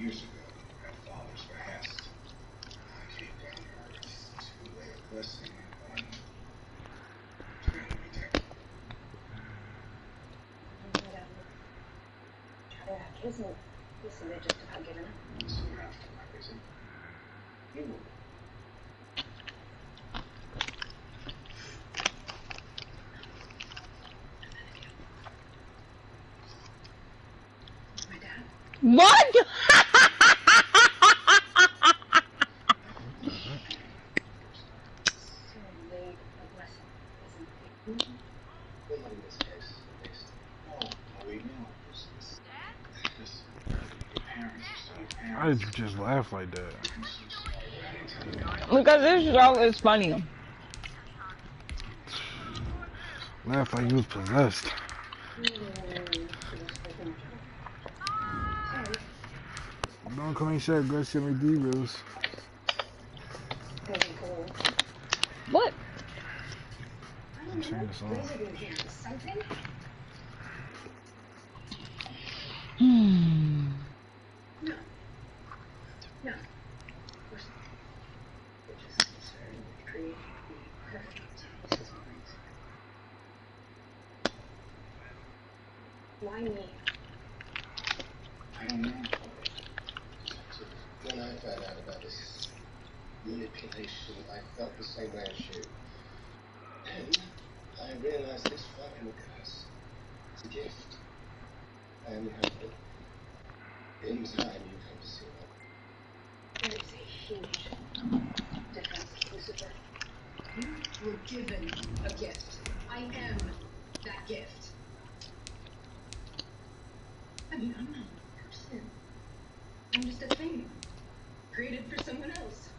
Listen, they're just about giving up. My dad? What? I just laugh like that. Because this show is funny. Laugh like he was possessed. Don't call me shit, go see me D-Reels. What? I'm saying this all. No. Why me? I don't know. When I found out about this manipulation, I felt the same way as you. And I realized this fucking curse is a gift. I am helpful. In time you come to see that. There is a huge difference, Lucifer. You were given a gift. I am that gift. I mean, I'm not a person. I'm just a thing. Created for someone else.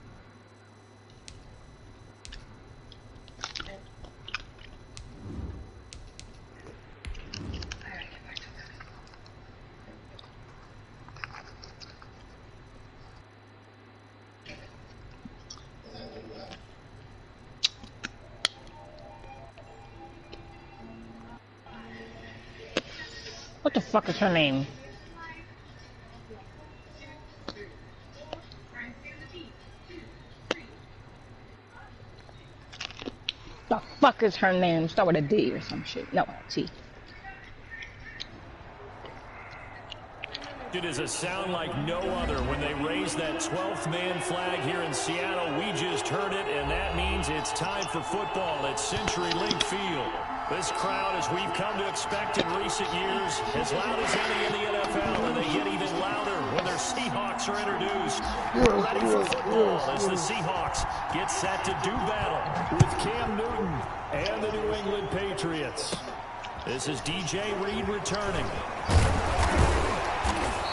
Alright, get back to that. What the fuck is her name? The fuck is her name? Start with a D or some shit. No, T. It is a sound like no other when they raise that 12th man flag here in Seattle. We just heard it, and that means it's time for football at CenturyLink Field. This crowd, as we've come to expect in recent years, as loud as any in the NFL, and they get even louder when their Seahawks are introduced. We're ready for football as the Seahawks get set to do battle with Cam Newton and the New England Patriots. This is DJ Reed returning.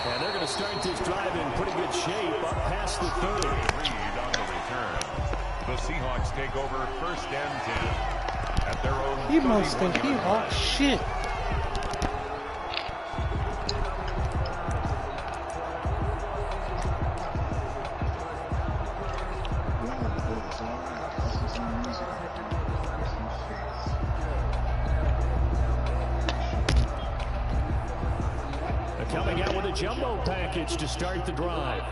And they're going to start this drive in pretty good shape up past the 30. Reed on the return. The Seahawks take over 1st and 10. At their own He must think he hot shit. They're coming out with a jumbo package to start the drive.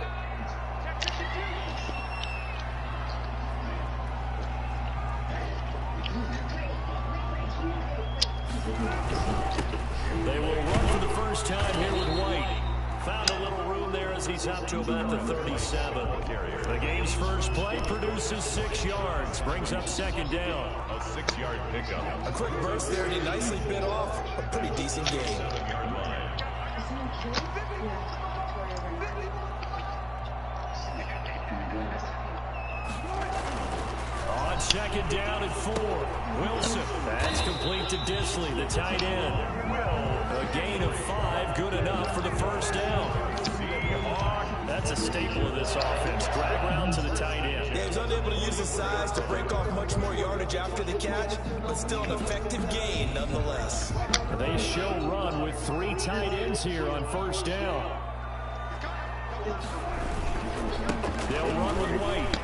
They will run for the first time here with White. Found a little room there as he's up to about the 37. The game's first play produces 6 yards. Brings up 2nd down. A 6-yard pickup. A quick burst there, and he nicely bit off a pretty decent game. 7-yard line. On 2nd down at 4. Wilson. That's complete to Disley, the tight end. A gain of 5, good enough for the first down. That's a staple of this offense. Drag round to the tight end. Yeah, he's unable to use his size to break off much more yardage after the catch, but still an effective gain nonetheless. They show run with 3 tight ends here on 1st down. They'll run with White.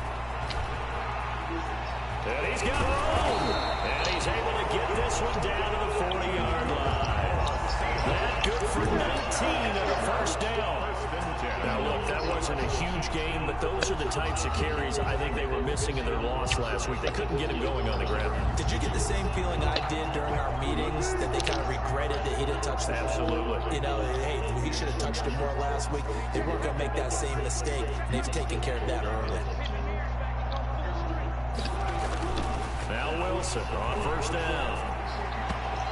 And he's got room. And he's able to get this one down to the 40-yard line. That good for 19 and a 1st down. Now look, wasn't a huge game, but those are the types of carries I think they were missing in their loss last week. They couldn't get him going on the ground. Did you get the same feeling I did during our meetings, that they kind of regretted that he didn't touch the ball? Absolutely. You know, hey, he should have touched it more last week. They weren't going to make that same mistake, and they've taken care of that early. Now Wilson on first down.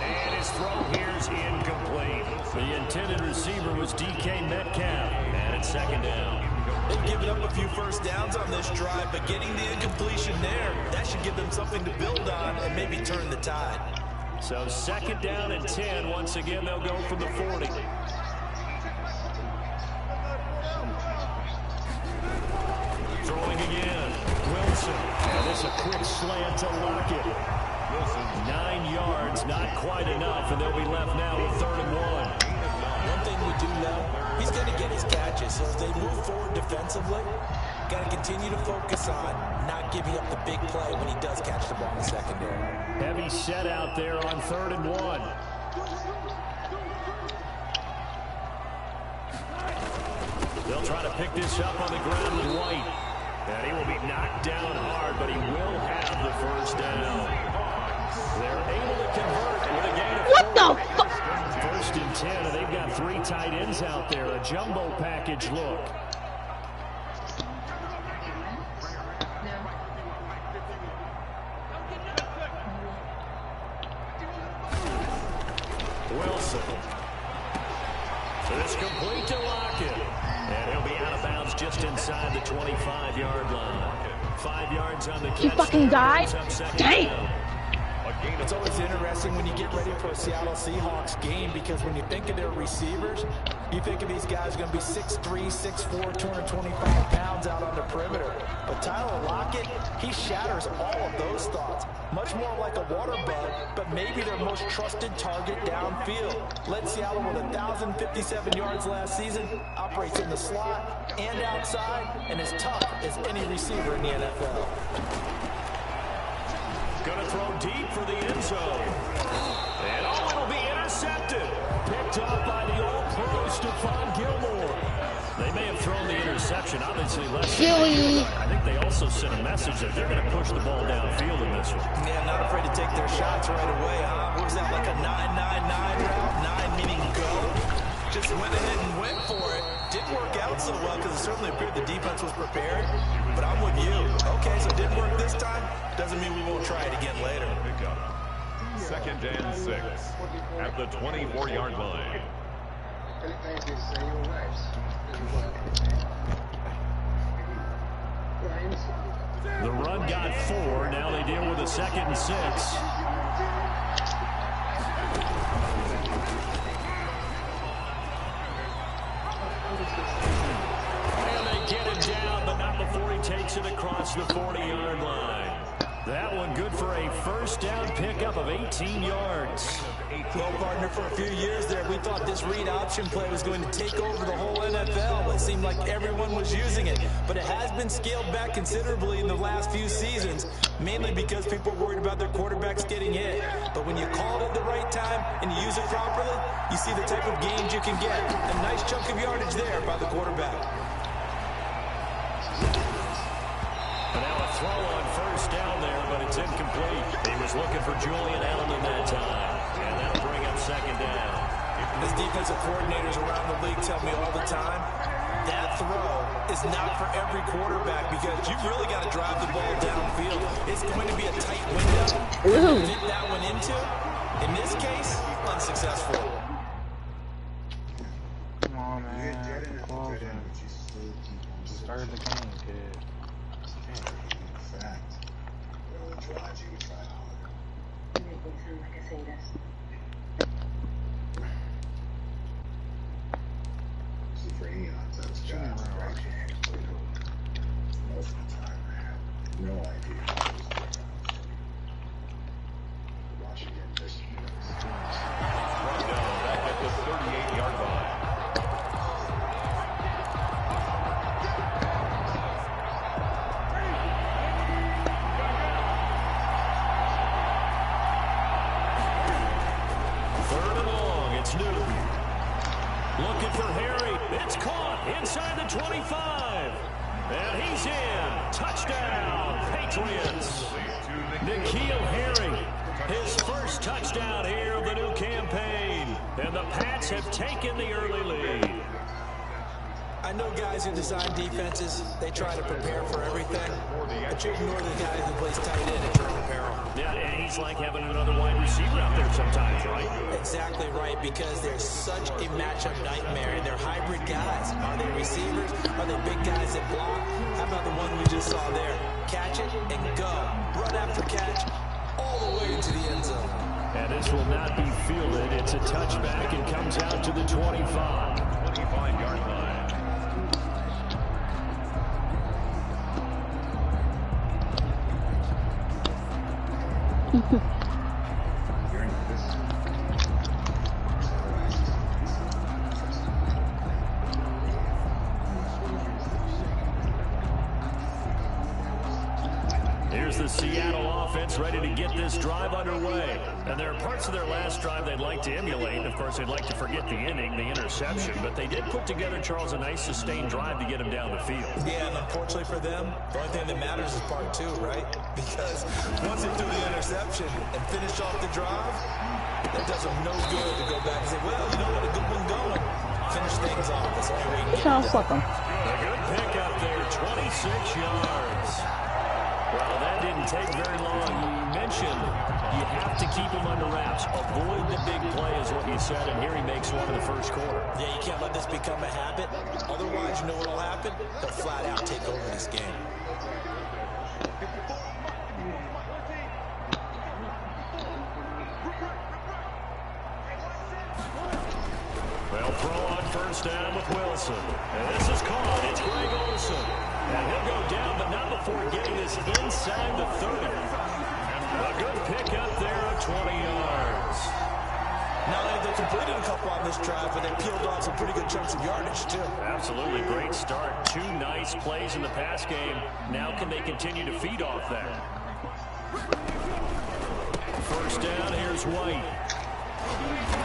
And his throw here's incomplete. The intended receiver was DK Metcalf. And it's second down. They've given up a few first downs on this drive, but getting the incompletion there, that should give them something to build on and maybe turn the tide. So second down and 10. Once again, they'll go from the 40. Throwing again. Wilson. And this a quick slant to Lockett. 9 yards, not quite enough, and they'll be left now with 3rd and 1. One thing we do know, he's going to get his catches. So as they move forward defensively, got to continue to focus on not giving up the big play when he does catch the ball in the secondary. Heavy set out there on 3rd and 1. They'll try to pick this up on the ground with White. And he will be knocked down hard, but he will have the first down. They're able to convert with a gain of 4. What the fuck? 1st and 10, and they've got 3 tight ends out there. A jumbo package look. Wilson. So it's complete to Lockett. And he'll be out of bounds just inside the 25-yard line. 5 yards on the catch. He fucking died? Damn. It's always interesting when you get ready for a Seattle Seahawks game, because when you think of their receivers, you think of these guys going to be 6'3", 6'4", 225 pounds out on the perimeter. But Tyler Lockett, he shatters all of those thoughts. Much more like a water bug, but maybe their most trusted target downfield. Led Seattle with 1,057 yards last season, operates in the slot and outside, and as tough as any receiver in the NFL. Going to throw deep for the end zone. And it'll be intercepted. Picked up by the All-Pro Stephon Gilmore. They may have thrown the interception, obviously less. Silly. I think they also sent a message that they're going to push the ball downfield in this one. Yeah, not afraid to take their shots right away, huh? What was that, like a 9-9-9 route? 9 meaning go. Just went ahead and went for it. Didn't work out so well because it certainly appeared the defense was prepared. But I'm with you. Okay, so it didn't work this time. Doesn't mean we won't try it again later. 2nd and 6 at the 24-yard line. The run got 4. Now they deal with a 2nd and 6. And they get him down, but not before he takes it across the 40-yard line. That one good for a first down pickup of 18 yards. Well, partner, for a few years there, we thought this read option play was going to take over the whole NFL. It seemed like everyone was using it, but it has been scaled back considerably in the last few seasons, mainly because people are worried about their quarterbacks getting hit. But when you call it at the right time and you use it properly, you see the type of gains you can get. A nice chunk of yardage there by the quarterback. And now a throw on first down there, but it's incomplete. He was looking for Julian Edelman that time. And that'll bring up 2nd down. As defensive coordinators around the league tell me all the time, that throw is not for every quarterback, because you've really got to drive the ball downfield. It's going to be a tight window to fit that one into. In this case, unsuccessful. Come on, man. Start the game, kid. No idea. Washington just Right down back at the 38-yard line. Third and long, it's Newton. Looking for Harry. It's caught. inside the 25. And he's in. Touchdown, Patriots. N'Keal Harry, his first touchdown here of the new campaign. And the Pats have taken the early lead. I know guys who design defenses, they try to prepare for everything, but you ignore the guy who plays tight end and try to prepare him. Yeah, and he's like having another wide receiver out there sometimes, right? Exactly right, because they're such a matchup nightmare, and they're hybrid guys. Are they receivers? Are they big guys that block? How about the one we just saw there? Catch it and go. Run after catch all the way to the end zone. And this will not be fielded. It's a touchback and comes out to the 25. 25-yard line. Here's the Seattle offense ready to get this drive underway. And there are parts of their last drive they'd like to emulate. Of course, they'd like to forget the inning, the interception. But they did put together, Charles, a nice sustained drive to get him down the field. Yeah, and unfortunately for them, the only thing that matters is part two, right? Because once they threw the interception and finish off the drive, that does them no good to go back and say, well, you know what, a good one going. Finish things off. That's the only way you can Sounds get it like him. A good pick up there, 26 yards. Well, that didn't take very long. You mentioned you have to keep him under wraps. Avoid the big play is what you said, and here he makes one in the first quarter. Yeah, you can't let this become a habit. Otherwise, you know what will happen? They'll flat out take over this game. Well, throw on first down with Wilson. And this is caught. It's Greg Olsen. And he'll go down, but not before getting this inside the 30. A good pick up there of 20 yards. Not only they completed a couple on this drive, but they peeled off some pretty good chunks of yardage, too. Absolutely great start. Two nice plays in the pass game. Now can they continue to feed off that? First down, here's White.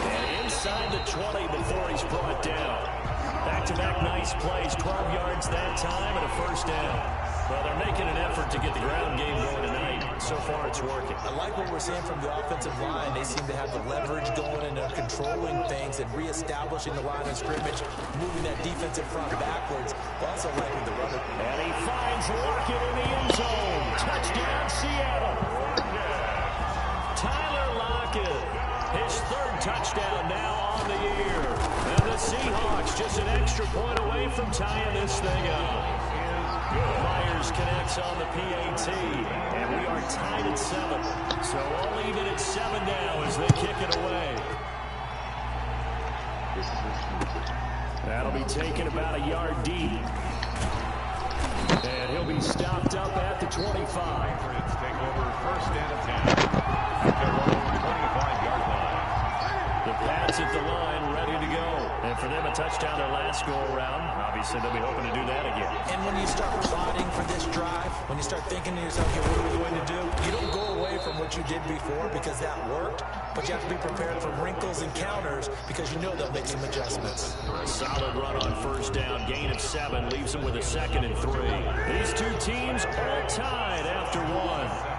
And inside the 20 before he's brought down. Back-to-back nice plays, 12 yards that time and a first down. Well, they're making an effort to get the ground game going tonight. So far, it's working. I like what we're seeing from the offensive line. They seem to have the leverage going, and they're controlling things and reestablishing the line of scrimmage, moving that defensive front backwards, but also liking the runner. And he finds Lockett in the end zone. Touchdown, Seattle. Tyler Lockett, his third touchdown now on the year. And the Seahawks just an extra point away from tying this thing up. Myers connects on the PAT, and we are tied at 7. So all even at 7 now as they kick it away. That'll be taken about a yard deep. And he'll be stopped up at the 25. Patriots take over first and 10. Their own 25-yard line. The Pats at the line, ready to go. And for them, a touchdown their last go-around. Obviously, they'll be hoping to do that again. And when you start plotting for this drive, when you start thinking to yourself, okay, what are we going to do? You don't go away from what you did before because that worked, but you have to be prepared for wrinkles and counters because you know they'll make some adjustments. A solid run on first down, gain of 7, leaves them with a 2nd and 3. These two teams all tied after 1.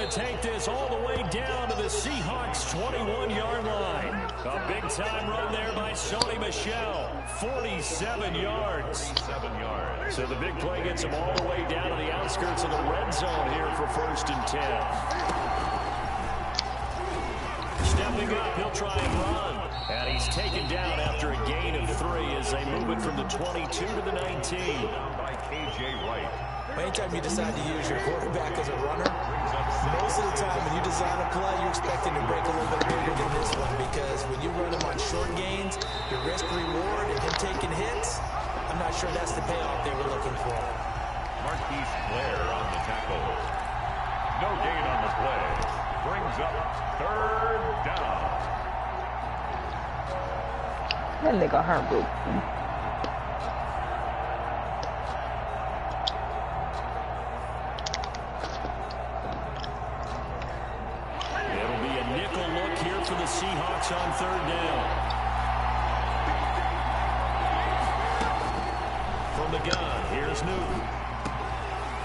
Take this all the way down to the Seahawks' 21-yard line. A big-time run there by Sony Michel. 47 yards. 7 yards. So the big play gets him all the way down to the outskirts of the red zone here for first and 10. Stepping up, he'll try and run. And he's taken down after a gain of 3 as they move it from the 22 to the 19. By K.J. Wright. Anytime you decide to use your quarterback as a runner, most of the time when you design a play, you're expecting to break a little bit bigger than this one because when you run them on short gains, your risk-reward and him taking hits, I'm not sure that's the payoff they were looking for. Marquise Blair on the tackle. No gain on the play. Brings up third down. That nigga hurt, bro. Seahawks on third down. From the gun, here's Newton.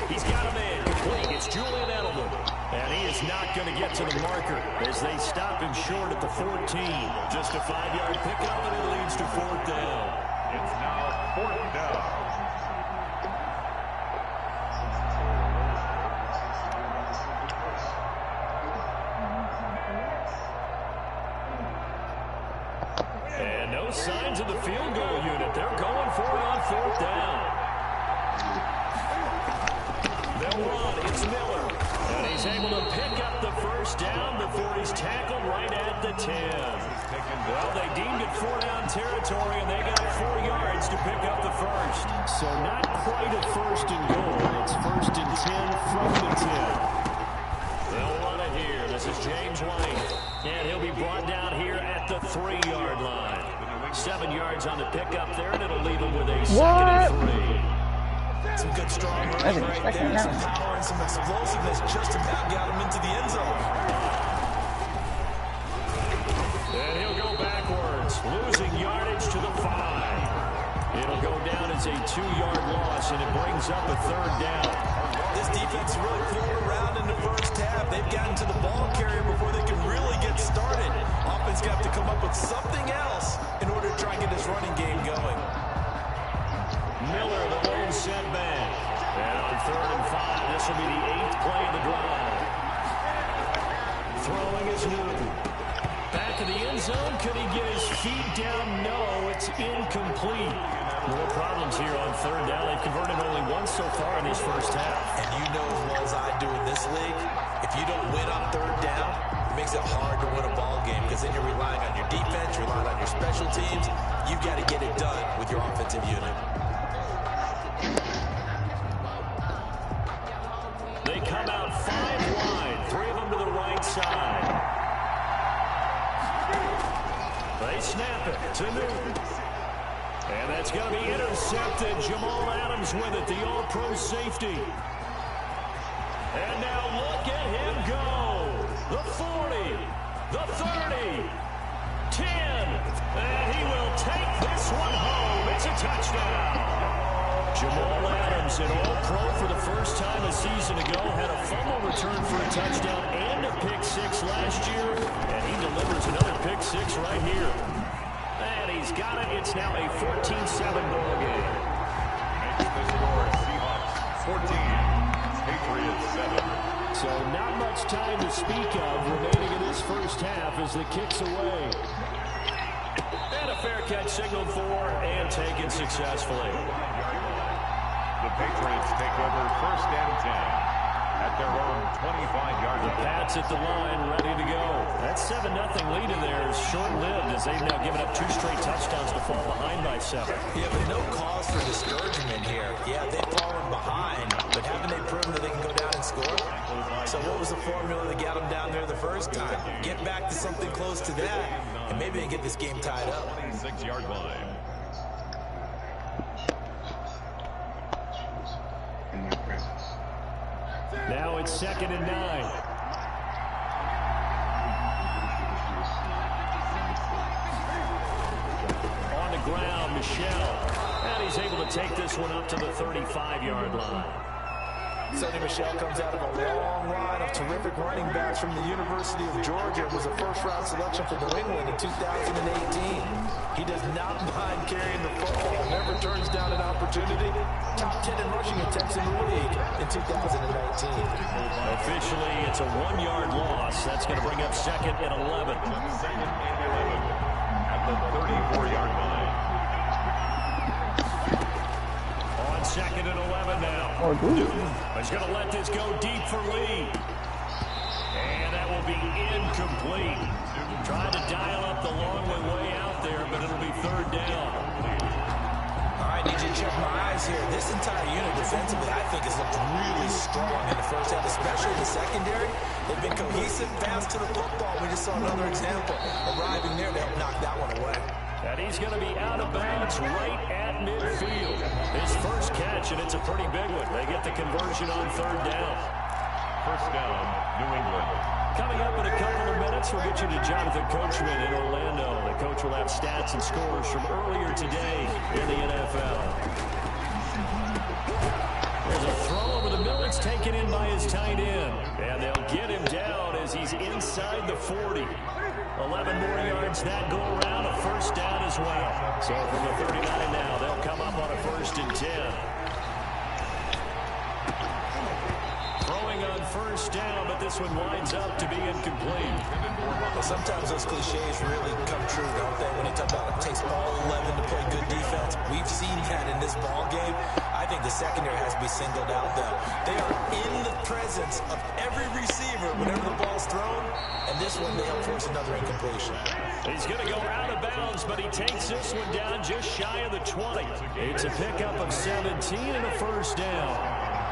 He's got a man complete. It's Julian Edelman. And he is not going to get to the marker as they stop him short at the 14. Just a 5-yard pickup, and it leads to fourth down. It's now fourth down. And no signs of the field goal unit. They're going for it on fourth down. They'll run. It's Miller. And he's able to pick up the first down before he's tackled right at the 10. Well, they deemed it 4-down territory, and they got 4 yards to pick up the first. So not quite a first and goal. It's first and 10 from the 10. They'll run it here. This is James White. And he'll be brought down here at the 3-yard line. 7 yards on the pickup there, and it'll leave him with a second and 3. Some good strong running right there. Some power and some explosiveness just about got him into the end zone. And he'll go backwards, losing yardage to the 5. It'll go down as a 2-yard loss, and it brings up a third down. This defense really pulled around in the first half. They've gotten to the ball carrier before they can really get started. Offense got to come up with something else in order to try and get this running game going. Miller, the lone setback. And on third and 5, this will be the 8th play of the drive. Throwing is Newton. Back of the end zone. Could he get his feet down? No, it's incomplete. More problems here on third down. They've converted only once so far in this first half. And you know as well as I do in this league, if you don't win on third down, it makes it hard to win a ball game because then you're relying on your defense, you're relying on your special teams. You've got to get it done with your offensive unit. They come out 5 wide, 3 of them to the right side. They snap it to Newton. And that's going to be intercepted. Jamal Adams with it, the all-pro safety. And now look at him go. The 40, the 30, 10. And he will take this one home. It's a touchdown. Jamal Adams, an all-pro for the first time a season ago, had a fumble return for a touchdown and a pick-6 last year. And he delivers another pick-6 right here. And he's got it. It's now a 14-7 ball game. Makes the score Seahawks 14, Patriots 7. So not much time to speak of remaining in this first half as the kick's away. And a fair catch signaled for and taken successfully. The Patriots take over first and 10 at their own 25-yard line. The Pats at the line, ready to go. That 7-0 lead in there is short-lived as they've now given up 2 straight touchdowns to fall behind by 7. Yeah, but no cause for discouragement here. Yeah, they've fallen behind, but haven't they proven that they can go down and score? So what was the formula that got them down there the first time? Get back to something close to that, and maybe they get this game tied up. 26-yard line. Now it's 2nd and 9. On the ground, Michel. And he's able to take this one up to the 35-yard line. Sonny Michel comes out of a long line of terrific running backs from the University of Georgia. Was a first-round selection for New England in 2018. He does not mind carrying the football, never turns down an opportunity. Top 10 in rushing attempts in the league in 2019. Officially, it's a 1-yard loss. That's going to bring up 2nd and 11. Second and 11 at the 34-yard line. On 2nd and 11 now. He's going to let this go deep for Lee. And that will be incomplete. Trying to dial up the long way out there, but it'll be 3rd down. All right, need you to check my eyes here. This entire unit defensively, I think, has looked really strong in the first half, especially the secondary. They've been cohesive, fast to the football. We just saw another example arriving there to help knock that one away. And he's going to be out of bounds right at midfield. His first catch, and it's a pretty big one. They get the conversion on 3rd down. First down, New England. Coming up in a couple of minutes, we'll get you to Jonathan Coachman in Orlando. The coach will have stats and scores from earlier today in the NFL. There's a throw over the middle. It's taken in by his tight end. And they'll get him down as he's inside the 40. 11 more yards that go around, a first down as well. So from the 39 now, they'll come up on a 1st and 10. Throwing on 1st down, but this one winds up to be incomplete. Well, sometimes those cliches really come true, don't they? When you talk about it takes all 11 to play good defense. We've seen that in this ball game. I think the secondary has to be singled out, though. They are in the presence of every receiver whenever the ball's thrown, and this one they help force another incompletion. He's going to go out of bounds, but he takes this one down just shy of the 20. It's a pickup of 17 and a 1st down.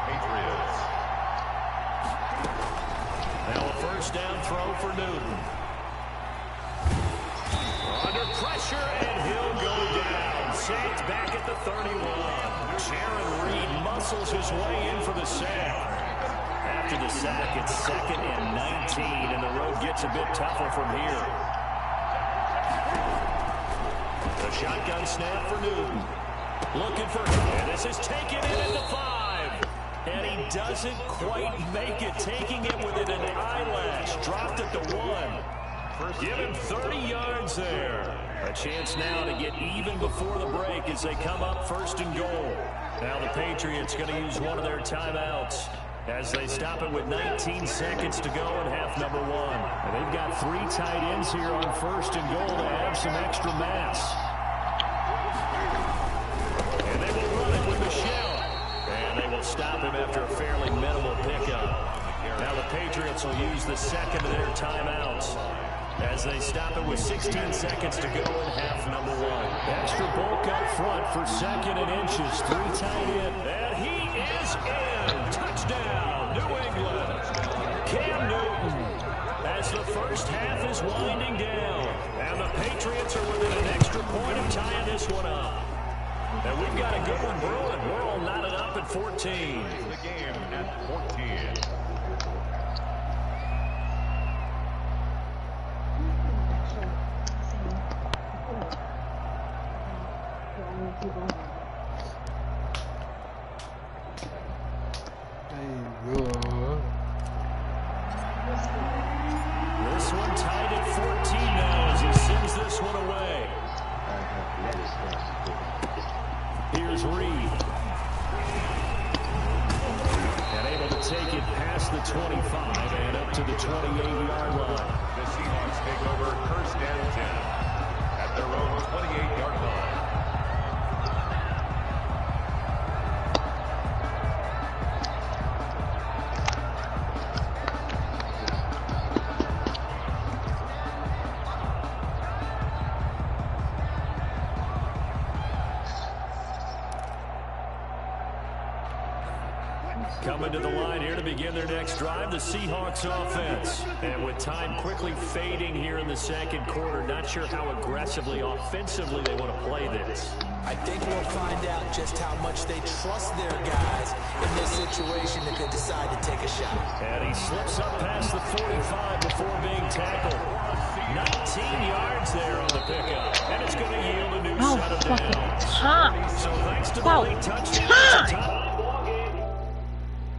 Patriots. Now a 1st down throw for Newton. Under pressure, and he'll go down. Saints back at the 31. Jaron Reed muscles his way in for the sack. After the sack, it's 2nd and 19, and the road gets a bit tougher from here. The shotgun snap for Newton. Looking for, and this is taken in at the 5. And he doesn't quite make it, taking it within an eyelash. Dropped at the 1. Give him 30 yards there. A chance now to get even before the break as they come up 1st and goal. Now the Patriots going to use one of their timeouts as they stop it with 19 seconds to go in half number 1. And they've got 3 tight ends here on 1st and goal to add some extra mass. And they will run it with Michelle. And they will stop him after a fairly minimal pickup. Now the Patriots will use the 2nd of their timeouts as they stop it with 16 seconds to go in half number 1. Extra bulk up front for 2nd and inches. 3 tight end. And he is in. Touchdown, New England. Cam Newton as the first half is winding down. And the Patriots are within an extra point of tying this one up. And we've got a good one brewing. We're all knotted up at 14. The game at 14. This one tied at 14 now as he sends this one away. Here's Reed. And able to take it past the 25 and up to the 28-yard line. The Seahawks take over 1st and 10 at their own 28-yard line. Coming to the line here to begin their next drive, the Seahawks offense. And with time quickly fading here in the 2nd quarter, not sure how aggressively, offensively they want to play this. I think we'll find out just how much they trust their guys in this situation if they decide to take a shot. And he slips up past the 45 before being tackled. 19 yards there on the pickup. And it's going to yield a new set of downs. So thanks to the late touchdown,